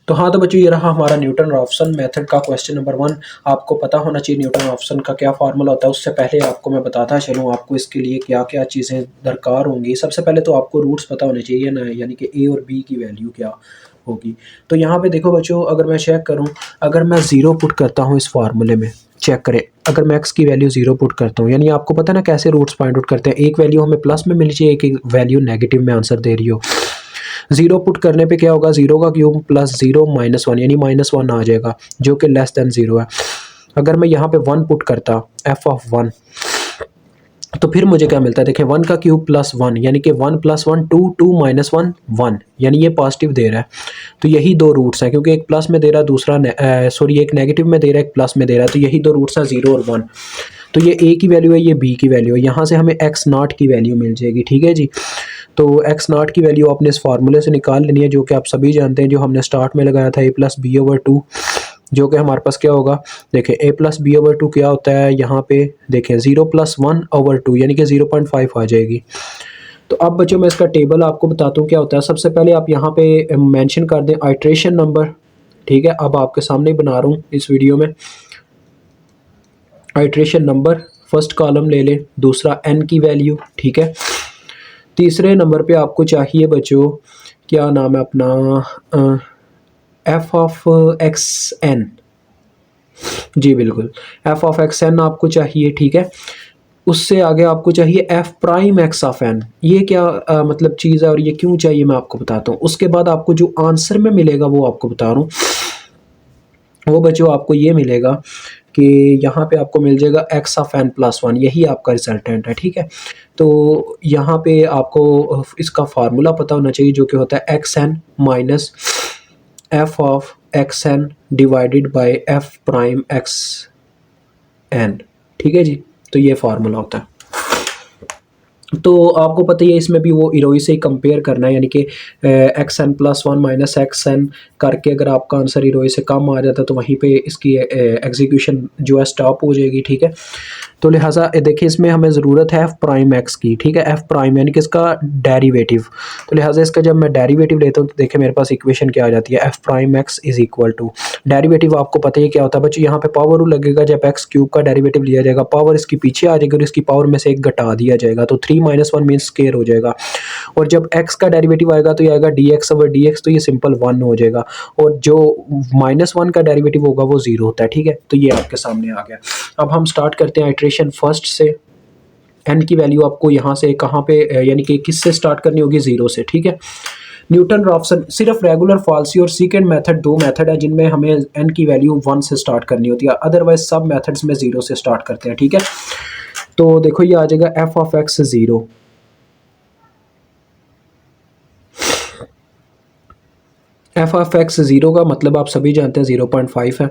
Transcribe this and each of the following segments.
तो हाँ, तो बच्चों ये रहा हमारा न्यूटन रॉफ्सन मेथड का क्वेश्चन नंबर 1। आपको पता होना चाहिए न्यूटन रॉफ्सन का क्या फार्मूला होता है। उससे पहले आपको मैं बताता चलूँ आपको इसके लिए क्या-क्या चीज़ें दरकार होंगी। सबसे पहले तो आपको रूट्स पता होने चाहिए ना, यानी कि ए और बी की वैल्यू क्या होगी। तो यहाँ पे देखो बच्चों, अगर मैं चेक करूँ, अगर मैं 0 पुट करता हूँ इस फार्मूले में, चेक करें, अगर मैं एक्स की वैल्यू 0 पुट करता हूँ, यानी आपको पता है ना कैसे रूट्स फाइंड आउट करते हैं। एक वैल्यू हमें प्लस में मिलनी चाहिए, एक वैल्यू नेगेटिव में आंसर दे रही हो। 0 पुट करने पे क्या होगा, 0 का क्यूब प्लस 0 माइनस 1, यानी -1 आ जाएगा, जो कि लेस देन 0 है। अगर मैं यहाँ पे 1 पुट करता, एफ ऑफ 1, तो फिर मुझे क्या मिलता है, देखिए 1 का क्यूब प्लस 1, यानी कि 1 + 1 2, 2 - 1 1, यानी ये पॉजिटिव दे रहा है। तो यही दो रूट्स हैं, क्योंकि एक प्लस में दे रहा है, दूसरा एक नेगेटिव में दे रहा है, एक प्लस में दे रहा है। तो यही दो रूट्स हैं, 0 और 1। तो ये ए की वैल्यू है, ये बी की वैल्यू है। यहाँ से हमें एक्स नॉट की वैल्यू मिल जाएगी, ठीक है जी। तो एक्स नॉट की वैल्यू आपने इस फार्मूले से निकाल लेनी है, जो कि आप सभी जानते हैं, जो हमने स्टार्ट में लगाया था, a+b/2, जो कि हमारे पास क्या होगा, देखें a+b/2 क्या होता है, यहाँ पे देखें 0 + 1/2, यानी कि 0.5 आ जाएगी। तो अब बच्चों मैं इसका टेबल आपको बताता हूँ क्या होता है। सबसे पहले आप यहाँ पे मेंशन कर दें आइट्रेशन नंबर, ठीक है। अब आपके सामने ही बना रहा हूँ इस वीडियो में। आइट्रेशन नंबर फर्स्ट कॉलम ले लें, दूसरा n की वैल्यू, ठीक है। तीसरे नंबर पे आपको चाहिए बच्चों, क्या नाम है अपना, एफ ऑफ एक्स एन, जी बिल्कुल, एफ ऑफ एक्स एन आपको चाहिए, ठीक है। उससे आगे आपको चाहिए F prime X of N. ये क्या मतलब चीज़ है और ये क्यों चाहिए मैं आपको बताता हूँ। उसके बाद आपको जो आंसर में मिलेगा वो आपको बता रहा हूँ। वो बच्चों आपको ये मिलेगा कि यहाँ पे आपको मिल जाएगा एक्स ऑफ एन प्लस 1, यही आपका रिजल्टेंट है, ठीक है। तो यहाँ पे आपको इसका फार्मूला पता होना चाहिए, जो कि होता है X N minus F of X N divided by F prime X N, ठीक है जी। तो ये फार्मूला होता है। तो आपको पता ही है, इसमें भी वो इरोई से ही कंपेयर करना है, यानी कि X N plus 1 minus X N करके अगर आपका आंसर इरोई से कम आ जाता है तो वहीं पे इसकी एग्जीक्यूशन जो है स्टॉप हो जाएगी, ठीक है। तो लिहाजा देखिए इसमें हमें ज़रूरत है एफ प्राइम एक्स की, ठीक है, एफ प्राइम यानी कि इसका डेरिवेटिव। तो लिहाजा इसका जब मैं डेरिवेटिव लेता हूँ तो देखिए मेरे पास इक्वेशन क्या आ जाती है, F prime X is equal to, derivative आपको पता ही क्या होता है बच्चों, यहाँ पे पावर रूल लगेगा। जब एक्स क्यूब का डेरिवेटिव लिया जाएगा, पावर इसकी पीछे आ जाएगी और इसकी पावर में से एक घटा दिया जाएगा, तो 3 - 1 मीन्स स्क्वायर हो जाएगा। और जब एक्स का डेरिवेटिव आएगा तो ये आएगा D x over D x, तो ये सिंपल 1 हो जाएगा। और जो -1 का डेरिवेटिव होगा वो 0 होता है, ठीक है। तो ये आपके सामने आ गया। अब हम स्टार्ट करते हैं आइट्रेशन फर्स्ट से। एन की वैल्यू आपको यहाँ से कहाँ पे, यानी कि किस से स्टार्ट करनी होगी, 0 से, ठीक है। न्यूटन रॉफ्सन सिर्फ रेगुलर फॉल्सी और सीकेंड मेथड, दो मेथड है जिनमें हमें एन की वैल्यू 1 से स्टार्ट करनी होती है, अदरवाइज सब मेथड्स में 0 से स्टार्ट करते हैं, ठीक है। तो देखो ये आ जाएगा F of x 0, F of x 0 का मतलब आप सभी जानते हैं 0.5 है।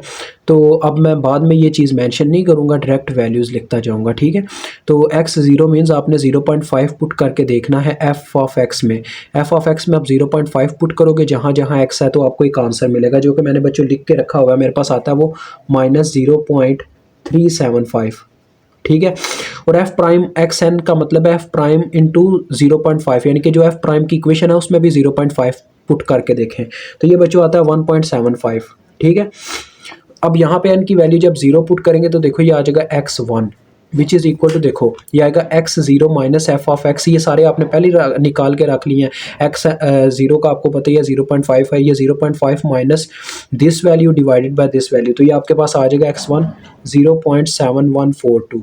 तो अब मैं बाद में ये चीज़ मेंशन नहीं करूँगा, डायरेक्ट वैल्यूज़ लिखता जाऊँगा, ठीक है। तो एक्स 0 मीन्स आपने 0.5 पुट करके देखना है एफ ऑफ एक्स में। एफ ऑफ एक्स में आप 0.5 पुट करोगे, जहाँ जहाँ एक्स है तो आपको एक आंसर मिलेगा, जो कि मैंने बच्चों लिख के रखा हुआ है, मेरे पास आता है वो -0.375, ठीक है। और एफ प्राइम एक्स एन का मतलब है एफ प्राइम इंटू 0.5, यानी कि जो एफ प्राइम की इक्वेशन है उसमें भी 0.5 पुट करके देखें, तो ये बच्चों आता है 1.75, ठीक है। अब यहाँ पे एन की वैल्यू जब 0 पुट करेंगे तो देखो ये आ जाएगा x1 which is equal to, देखो ये आएगा x0 minus F of x. ये सारे आपने पहले निकाल के रख लिए हैं। एक्स 0 का आपको पता ही है 0.5 है, ये 0.5 minus this value divided by this value, तो ये आपके पास आ जाएगा x1 0.7142,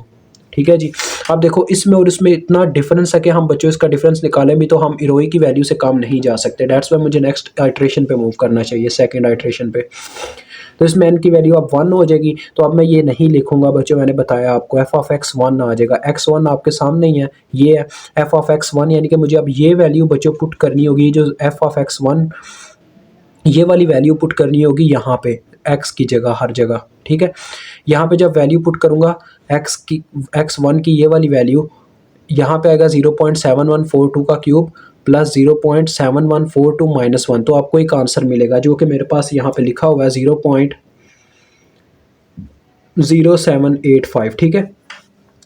ठीक है जी। अब देखो इसमें और इसमें इतना डिफरेंस है कि हम बच्चों इसका डिफरेंस निकालें भी तो हम इरोई की वैल्यू से कम नहीं जा सकते। डेट्स वाई मुझे नेक्स्ट आइट्रेशन पे मूव करना चाहिए, सेकंड आइट्रेशन पे। तो इसमें एन की वैल्यू अब 1 हो जाएगी। तो अब मैं ये नहीं लिखूंगा बच्चों, मैंने बताया आपको एफ ऑफ एक्स 1 आ जाएगा। x1 आपके सामने ही है, ये है एफ ऑफ एक्स 1, यानी कि मुझे अब ये वैल्यू बच्चों पुट करनी होगी, जो एफ ऑफ एक्स 1 ये वाली वैल्यू पुट करनी होगी यहाँ पे x की जगह, हर जगह, ठीक है। यहाँ पे जब वैल्यू पुट करूँगा x1 की ये वाली वैल्यू, यहाँ पे आएगा 0.7142 का क्यूब प्लस 0.7142 माइनस 1, तो आपको एक आंसर मिलेगा, जो कि मेरे पास यहाँ पे लिखा हुआ है 0.0785, ठीक है।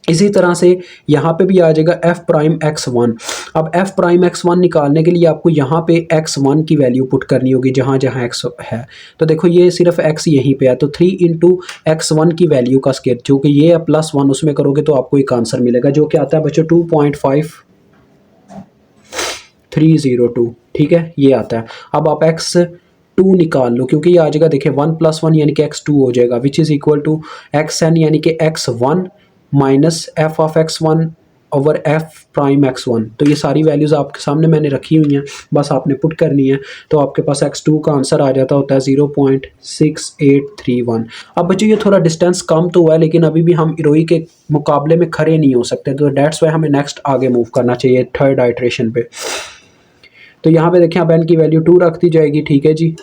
इसी तरह से यहाँ पे भी आ जाएगा एफ प्राइम एक्स वन। अब एफ प्राइम एक्स वन निकालने के लिए आपको यहाँ पे एक्स वन की वैल्यू पुट करनी होगी जहाँ जहाँ एक्स है। तो देखो ये सिर्फ एक्स यहीं पे है, तो 3 इंटू एक्स वन की वैल्यू का स्केयर जो कि ये है +1 उसमें करोगे तो आपको एक आंसर मिलेगा जो कि आता है बच्चों 2.5302। ठीक है, ये आता है। अब आप एक्स टू निकाल लो क्योंकि ये आ जाएगा, देखिए 1 + 1 यानी कि x2 हो जाएगा, which is equal to xn यानी कि x1 minus F of x1 over F prime x1। तो ये सारी वैल्यूज़ आपके सामने मैंने रखी हुई हैं, बस आपने पुट करनी है। तो आपके पास x2 का आंसर आ जाता होता है 0.6831। अब बच्चों ये थोड़ा डिस्टेंस कम तो हुआ है लेकिन अभी भी हम इरोई के मुकाबले में खड़े नहीं हो सकते, तो डेट्स वाई हमें नेक्स्ट आगे मूव करना चाहिए थर्ड आइट्रेशन पे। तो यहाँ पे देखें अब n की वैल्यू 2 रख दी जाएगी। ठीक है जी,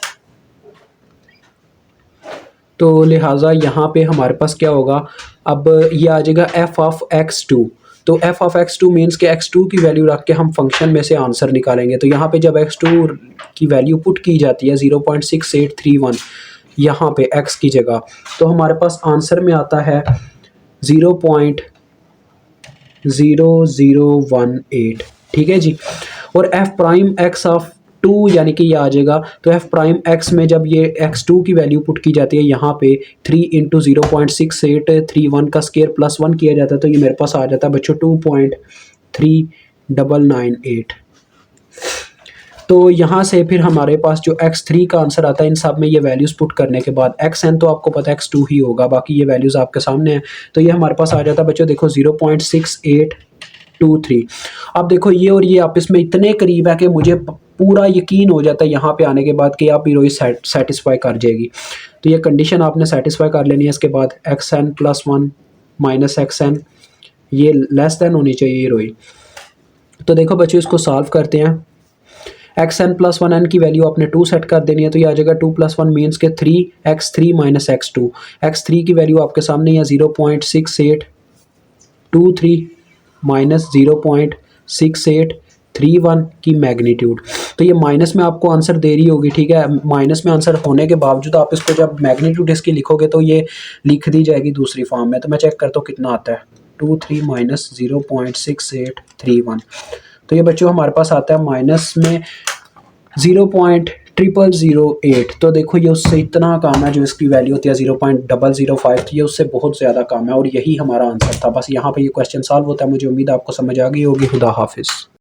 तो लिहाजा यहाँ पे हमारे पास क्या होगा, अब ये आ जाएगा f ऑफ x2। तो f ऑफ x2 मीन्स कि x2 की वैल्यू रख के हम फंक्शन में से आंसर निकालेंगे। तो यहाँ पे जब x2 की वैल्यू पुट की जाती है 0.6831 यहाँ पे x की जगह, तो हमारे पास आंसर में आता है 0.0018। ठीक है जी, और f प्राइम x ऑफ 2 यानी कि ये आ जाएगा, तो f प्राइम x में जब ये x2 की वैल्यू पुट की जाती है यहाँ पे 3 इंटू 0.6831 का स्केयर +1 किया जाता है, तो ये मेरे पास आ जाता है बच्चों 2.3998। तो यहाँ से फिर हमारे पास जो x3 का आंसर आता है इन सब में ये वैल्यूज़ पुट करने के बाद xn तो आपको पता है x2 ही होगा, बाकी ये वैल्यूज़ आपके सामने हैं। तो ये हमारे पास आ जाता है बच्चों देखो 0.6823। अब देखो ये और ये आपस में इतने करीब है कि मुझे पूरा यकीन हो जाता है यहाँ पे आने के बाद कि आप इरोई सेटिस्फाई कर जाएगी। तो ये कंडीशन आपने सेटिस्फाई कर लेनी है। इसके बाद xn +1 माइनस xn ये लेस देन होनी चाहिए इरोई। तो देखो बच्चों इसको सॉल्व करते हैं। xn +1 n की वैल्यू आपने 2 सेट कर देनी है, तो ये आ जाएगा 2 + 1 मीन्स के 3x3 माइनस x2। x3 की वैल्यू आपके सामने है 0.6823 माइनस 0.6831 की मैग्नीट्यूड। तो ये माइनस में आपको आंसर दे रही होगी। ठीक है, माइनस में आंसर होने के बावजूद आप इसको जब मैग्नीट्यूड इसकी लिखोगे तो ये लिख दी जाएगी दूसरी फॉर्म में। तो मैं चेक करता हूँ कितना आता है, 23 माइनस 0.6831। तो ये बच्चों हमारे पास आता है माइनस में 0.0008। तो देखो ये उससे इतना कम है, जो इसकी वैल्यू होती है 0.005, ये उससे बहुत ज़्यादा कम है और यही हमारा आंसर था। बस यहाँ पे ये क्वेश्चन सॉल्व होता है। मुझे उम्मीद आपको समझ आ गई होगी। खुदा हाफिज़।